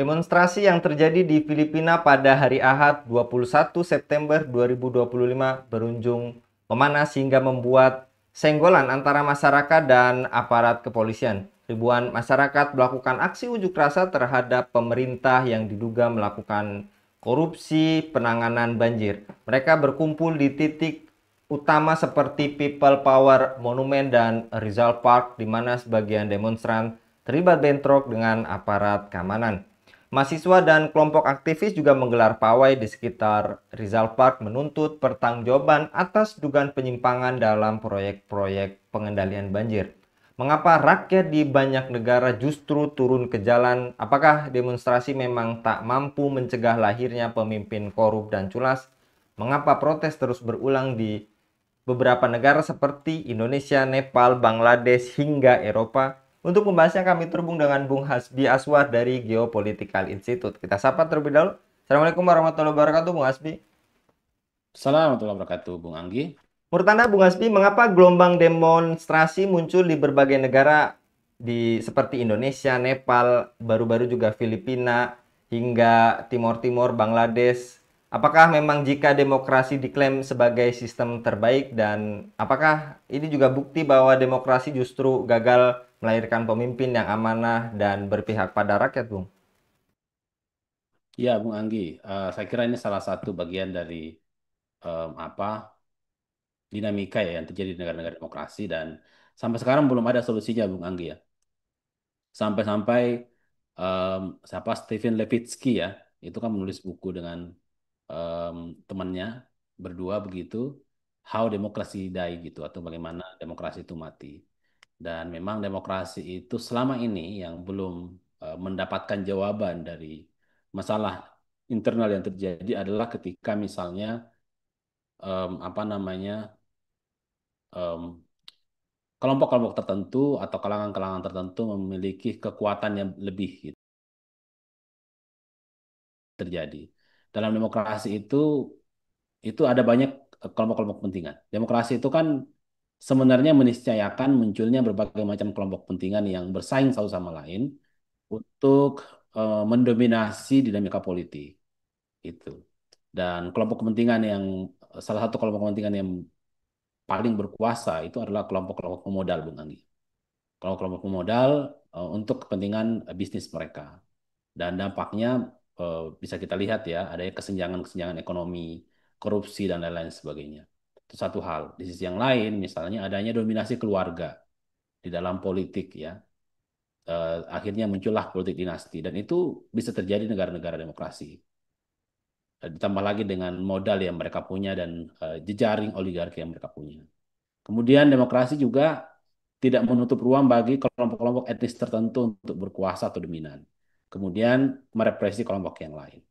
Demonstrasi yang terjadi di Filipina pada hari Ahad 21 September 2025 berujung memanas hingga membuat senggolan antara masyarakat dan aparat kepolisian. Ribuan masyarakat melakukan aksi unjuk rasa terhadap pemerintah yang diduga melakukan korupsi penanganan banjir. Mereka berkumpul di titik utama seperti People Power Monument dan Rizal Park, di mana sebagian demonstran terlibat bentrok dengan aparat keamanan. Mahasiswa dan kelompok aktivis juga menggelar pawai di sekitar Rizal Park menuntut pertanggungjawaban atas dugaan penyimpangan dalam proyek-proyek pengendalian banjir. Mengapa rakyat di banyak negara justru turun ke jalan? Apakah demonstrasi memang tak mampu mencegah lahirnya pemimpin korup dan culas? Mengapa protes terus berulang di beberapa negara seperti Indonesia, Nepal, Bangladesh, hingga Eropa? Untuk membahasnya kami terhubung dengan Bung Hasbi Aswar dari Geopolitical Institute. Kita sapa terlebih dahulu. Assalamualaikum warahmatullahi wabarakatuh, Bung Hasbi. Assalamualaikum warahmatullahi wabarakatuh, Bung Anggi. Menurut Anda, Bung Hasbi, mengapa gelombang demonstrasi muncul di berbagai negara seperti Indonesia, Nepal, baru-baru juga Filipina, hingga Timor Timur, Bangladesh? Apakah memang jika demokrasi diklaim sebagai sistem terbaik, dan apakah ini juga bukti bahwa demokrasi justru gagal melahirkan pemimpin yang amanah dan berpihak pada rakyat, Bung? Ya, Bung Anggi, saya kira ini salah satu bagian dari apa dinamika ya yang terjadi di negara-negara demokrasi dan sampai sekarang belum ada solusinya, Bung Anggi ya. Sampai-sampai siapa Stephen Levitsky ya, itu kan menulis buku dengan em, temannya berdua begitu, How Democracy Die gitu atau bagaimana demokrasi itu mati. Dan memang demokrasi itu selama ini yang belum mendapatkan jawaban dari masalah internal yang terjadi adalah ketika misalnya apa namanya em, kelompok-kelompok tertentu atau kalangan-kalangan tertentu memiliki kekuatan yang lebih gitu, terjadi. Dalam demokrasi itu ada banyak kelompok-kelompok kepentingan. Demokrasi itu kan sebenarnya meniscayakan munculnya berbagai macam kelompok kepentingan yang bersaing satu sama lain untuk mendominasi dinamika politik itu. Dan kelompok kepentingan yang salah satu kelompok kepentingan yang paling berkuasa itu adalah kelompok-kelompok pemodal, Bung Anggi. Kelompok-kelompok pemodal untuk kepentingan bisnis mereka. Dan dampaknya bisa kita lihat ya, adanya kesenjangan-kesenjangan ekonomi, korupsi dan lain-lain sebagainya. Itu satu hal. Di sisi yang lain, misalnya adanya dominasi keluarga di dalam politik ya. Akhirnya muncullah politik dinasti dan itu bisa terjadi di negara-negara demokrasi. Ditambah lagi dengan modal yang mereka punya dan jejaring oligarki yang mereka punya. Kemudian demokrasi juga tidak menutup ruang bagi kelompok-kelompok etnis tertentu untuk berkuasa atau dominan. Kemudian merepresi kelompok yang lain.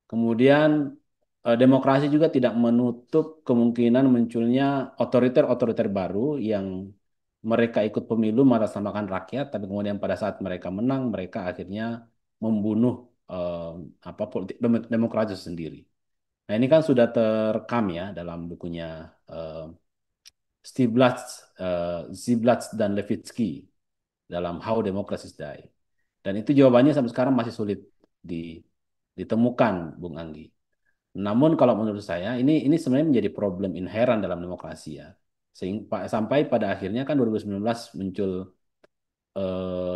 Kemudian demokrasi juga tidak menutup kemungkinan munculnya otoriter-otoriter baru yang mereka ikut pemilu mengatasnamakan rakyat, tapi kemudian pada saat mereka menang, mereka akhirnya membunuh eh, apa politik demokrasi sendiri. Nah, ini kan sudah terekam ya dalam bukunya eh, Ziblatt dan Levitsky dalam How Democracies Die. Dan itu jawabannya sampai sekarang masih sulit di- ditemukan, Bung Anggi. Namun kalau menurut saya ini sebenarnya menjadi problem inheran dalam demokrasi ya. Sehingga sampai pada akhirnya kan 2019 muncul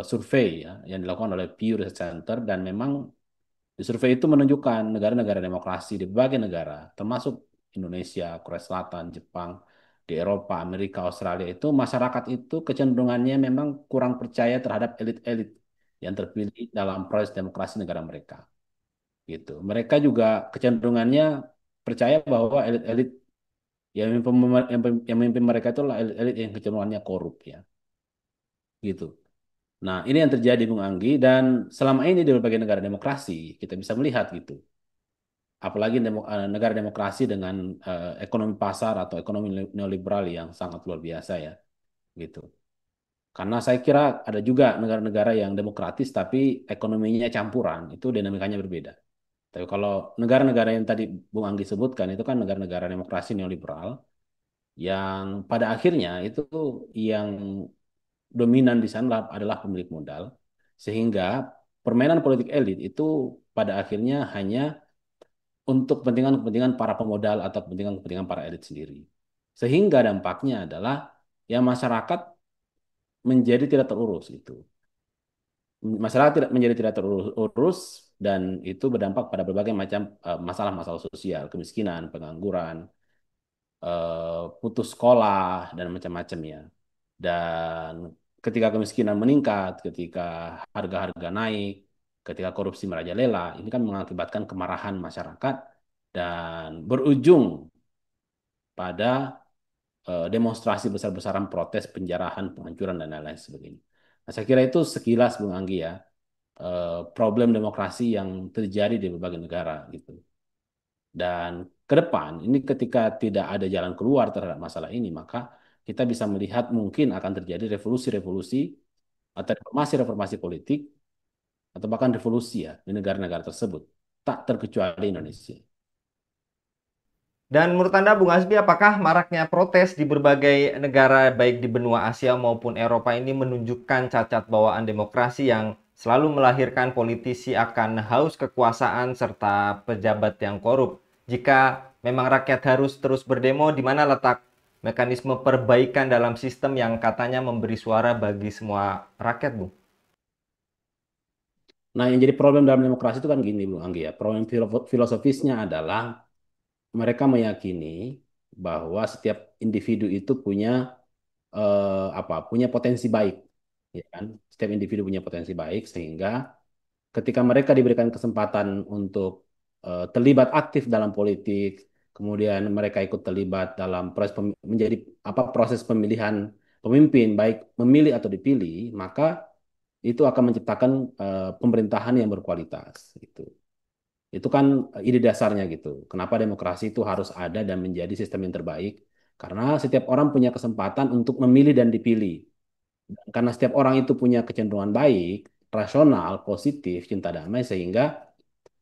survei ya yang dilakukan oleh Pew Research Center dan memang di survei itu menunjukkan negara-negara demokrasi di berbagai negara, termasuk Indonesia, Korea Selatan, Jepang, di Eropa, Amerika, Australia itu masyarakat itu kecenderungannya memang kurang percaya terhadap elit-elit yang terpilih dalam proses demokrasi negara mereka. Gitu. Mereka juga kecenderungannya percaya bahwa elit-elit yang memimpin mereka itu adalah elit-elit yang kecenderungannya korup ya. Gitu. Nah, ini yang terjadi Bung Anggi dan selama ini di berbagai negara demokrasi kita bisa melihat gitu. Apalagi negara demokrasi dengan ekonomi pasar atau ekonomi neoliberal yang sangat luar biasa ya, gitu. Karena saya kira ada juga negara-negara yang demokratis tapi ekonominya campuran, itu dinamikanya berbeda. Tapi kalau negara-negara yang tadi Bung Anggi sebutkan itu kan negara-negara demokrasi neoliberal yang pada akhirnya itu yang dominan di sana adalah pemilik modal, sehingga permainan politik elit itu pada akhirnya hanya untuk kepentingan-kepentingan para pemodal atau kepentingan-kepentingan para elit sendiri. Sehingga dampaknya adalah ya masyarakat menjadi tidak terurus itu. Masyarakat tidak menjadi tidak terurus dan itu berdampak pada berbagai macam masalah-masalah sosial, kemiskinan, pengangguran, putus sekolah dan macam-macamnya. Dan ketika kemiskinan meningkat, ketika harga-harga naik, ketika korupsi merajalela, ini kan mengakibatkan kemarahan masyarakat dan berujung pada demonstrasi besar-besaran, protes, penjarahan, penghancuran dan lain-lain sebagainya. Nah, saya kira itu sekilas Bung Anggi ya, problem demokrasi yang terjadi di berbagai negara gitu. Dan ke depan ini ketika tidak ada jalan keluar terhadap masalah ini, maka kita bisa melihat mungkin akan terjadi revolusi-revolusi atau reformasi-reformasi politik atau bahkan revolusi ya di negara-negara tersebut, tak terkecuali Indonesia. Dan menurut Anda, Bung Hasbi, apakah maraknya protes di berbagai negara baik di benua Asia maupun Eropa ini menunjukkan cacat bawaan demokrasi yang selalu melahirkan politisi akan haus kekuasaan serta pejabat yang korup? Jika memang rakyat harus terus berdemo, di mana letak mekanisme perbaikan dalam sistem yang katanya memberi suara bagi semua rakyat, Bung? Nah, yang jadi problem dalam demokrasi itu kan gini, Bung Anggi ya. Problem filosofisnya adalah mereka meyakini bahwa setiap individu itu punya punya potensi baik, ya kan? Setiap individu punya potensi baik sehingga ketika mereka diberikan kesempatan untuk terlibat aktif dalam politik, kemudian mereka ikut terlibat dalam menjadi proses pemilihan pemimpin, baik memilih atau dipilih, maka itu akan menciptakan pemerintahan yang berkualitas. Gitu. Itu kan ide dasarnya gitu. Kenapa demokrasi itu harus ada dan menjadi sistem yang terbaik? Karena setiap orang punya kesempatan untuk memilih dan dipilih. Karena setiap orang itu punya kecenderungan baik, rasional, positif, cinta damai, sehingga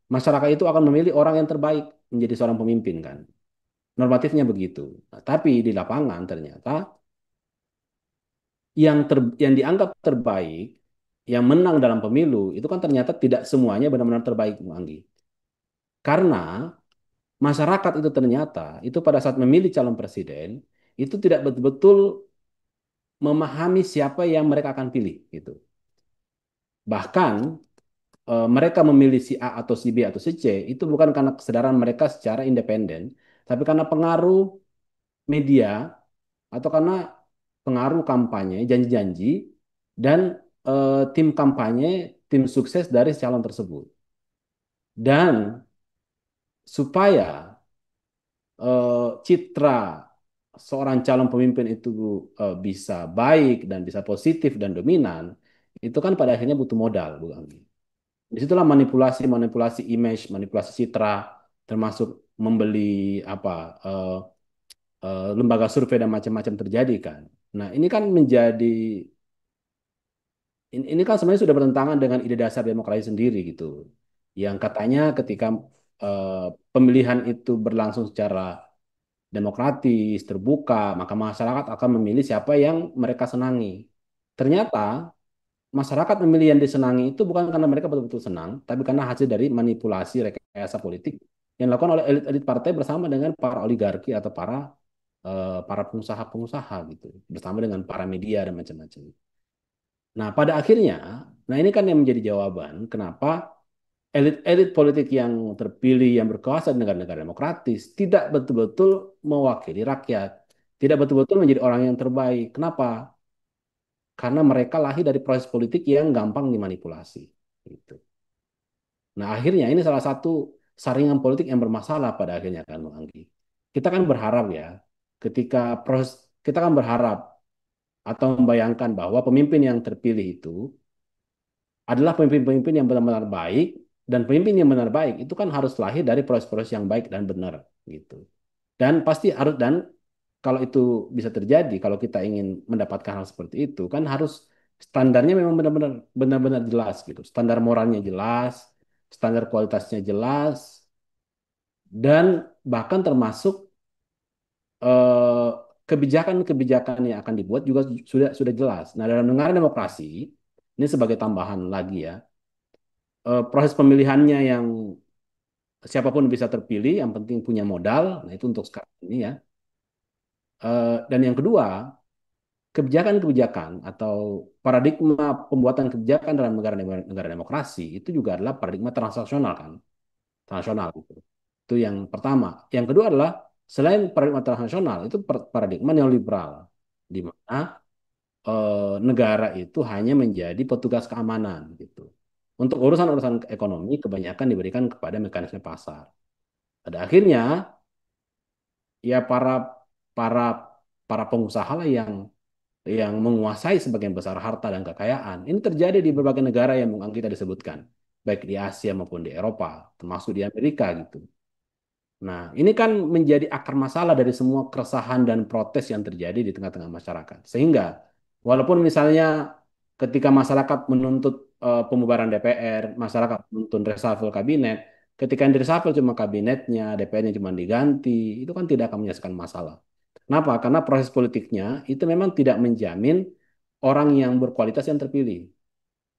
masyarakat itu akan memilih orang yang terbaik menjadi seorang pemimpin kan. Normatifnya begitu. Nah, tapi di lapangan ternyata yang dianggap terbaik, yang menang dalam pemilu, itu kan ternyata tidak semuanya benar-benar terbaik, Bung Anggi. Karena masyarakat itu ternyata itu pada saat memilih calon presiden itu tidak betul-betul memahami siapa yang mereka akan pilih gitu. Bahkan mereka memilih si A atau si B atau si C itu bukan karena kesadaran mereka secara independen, tapi karena pengaruh media atau karena pengaruh kampanye, janji-janji dan tim kampanye, tim sukses dari calon tersebut. Dan supaya citra seorang calon pemimpin itu bisa baik dan bisa positif dan dominan, itu kan pada akhirnya butuh modal, Bu Anggi. Disitulah manipulasi image, manipulasi citra, termasuk membeli apa lembaga survei dan macam-macam terjadi kan. Nah ini kan menjadi ini kan sebenarnya sudah bertentangan dengan ide dasar demokrasi sendiri gitu. Yang katanya ketika eh, pemilihan itu berlangsung secara demokratis, terbuka, maka masyarakat akan memilih siapa yang mereka senangi. Ternyata masyarakat memilih yang disenangi itu bukan karena mereka betul-betul senang, tapi karena hasil dari manipulasi rekayasa politik yang dilakukan oleh elit-elit partai bersama dengan para oligarki atau para pengusaha-pengusaha gitu, bersama dengan para media dan macam-macam. Nah, pada akhirnya, nah ini kan yang menjadi jawaban kenapa elit-elit politik yang terpilih yang berkuasa di negara-negara demokratis tidak betul-betul mewakili rakyat, tidak betul-betul menjadi orang yang terbaik. Kenapa? Karena mereka lahir dari proses politik yang gampang dimanipulasi. Gitu. Nah, akhirnya ini salah satu saringan politik yang bermasalah pada akhirnya kan, Bang Anggi. Kita kan berharap ya, ketika proses kita kan berharap atau membayangkan bahwa pemimpin yang terpilih itu adalah pemimpin-pemimpin yang benar-benar baik dan pemimpin yang benar baik itu kan harus lahir dari proses-proses yang baik dan benar gitu. Dan pasti harus dan kalau itu bisa terjadi, kalau kita ingin mendapatkan hal seperti itu kan harus standarnya memang benar-benar jelas gitu. Standar moralnya jelas, standar kualitasnya jelas dan bahkan termasuk eh, kebijakan-kebijakan yang akan dibuat juga sudah jelas. Nah, dalam negara demokrasi ini sebagai tambahan lagi ya proses pemilihannya yang siapapun bisa terpilih, yang penting punya modal. Nah, itu untuk sekarang ini ya. Dan yang kedua, kebijakan-kebijakan atau paradigma pembuatan kebijakan dalam negara demokrasi itu juga adalah paradigma transaksional kan, transaksional gitu. Itu yang pertama. Yang kedua adalah selain paradigma transaksional itu paradigma neoliberal di mana negara itu hanya menjadi petugas keamanan gitu. Untuk urusan-urusan ekonomi kebanyakan diberikan kepada mekanisme pasar. Pada akhirnya ya para para pengusaha lah yang menguasai sebagian besar harta dan kekayaan. Ini terjadi di berbagai negara yang Bung Anggita disebutkan, baik di Asia maupun di Eropa, termasuk di Amerika gitu. Nah, ini kan menjadi akar masalah dari semua keresahan dan protes yang terjadi di tengah-tengah masyarakat. Sehingga, walaupun misalnya ketika masyarakat menuntut pembubaran DPR, masyarakat menuntut reshuffle kabinet, ketika yang reshuffle cuma kabinetnya, DPR-nya cuma diganti, itu kan tidak akan menyelesaikan masalah. Kenapa? Karena proses politiknya itu memang tidak menjamin orang yang berkualitas yang terpilih.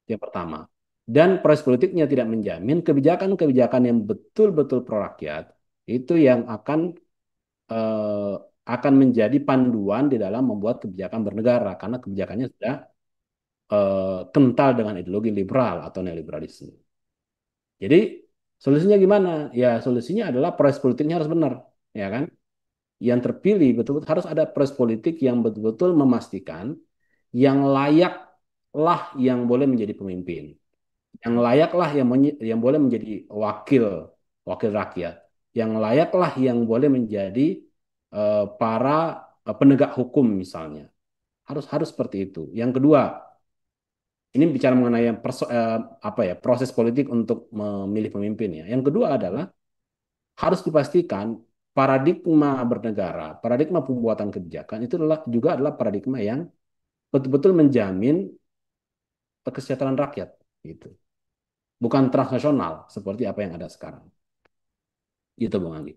Yang pertama. Dan proses politiknya tidak menjamin kebijakan-kebijakan yang betul-betul pro rakyat itu yang eh, akan menjadi panduan di dalam membuat kebijakan bernegara karena kebijakannya sudah kental dengan ideologi liberal atau neoliberalisme. Jadi solusinya gimana? Ya solusinya adalah proses politiknya harus benar, ya kan? Yang terpilih betul-betul harus ada proses politik yang betul-betul memastikan yang layaklah yang boleh menjadi pemimpin, yang layaklah yang boleh menjadi wakil wakil rakyat, yang layaklah yang boleh menjadi para penegak hukum misalnya. Harus harus seperti itu. Yang kedua, ini bicara mengenai apa ya proses politik untuk memilih pemimpin ya. Yang kedua adalah harus dipastikan paradigma bernegara, paradigma pembuatan kebijakan itu juga adalah paradigma yang betul-betul menjamin kesejahteraan rakyat gitu. Bukan transnasional seperti apa yang ada sekarang. Gitu Bang Andi.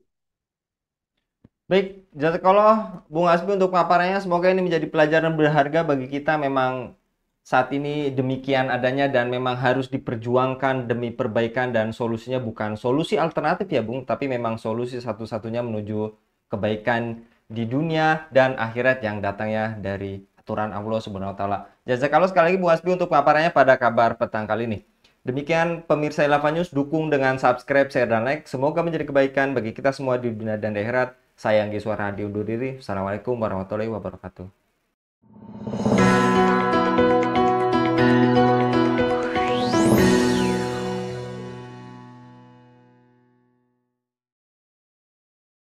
Baik, jazakallah Bung Asbi untuk paparannya. Semoga ini menjadi pelajaran berharga bagi kita. Memang saat ini demikian adanya dan memang harus diperjuangkan demi perbaikan dan solusinya bukan solusi alternatif ya Bung, tapi memang solusi satu-satunya menuju kebaikan di dunia dan akhirat yang datangnya dari aturan Allah Subhanahu wa taala. Jazakallah sekali lagi Bung Asbi untuk paparannya pada kabar petang kali ini. Demikian pemirsa Elava News, dukung dengan subscribe, share, dan like. Semoga menjadi kebaikan bagi kita semua di dunia dan di akhirat. Saya Anggi Suara undur diri. Assalamualaikum warahmatullahi wabarakatuh.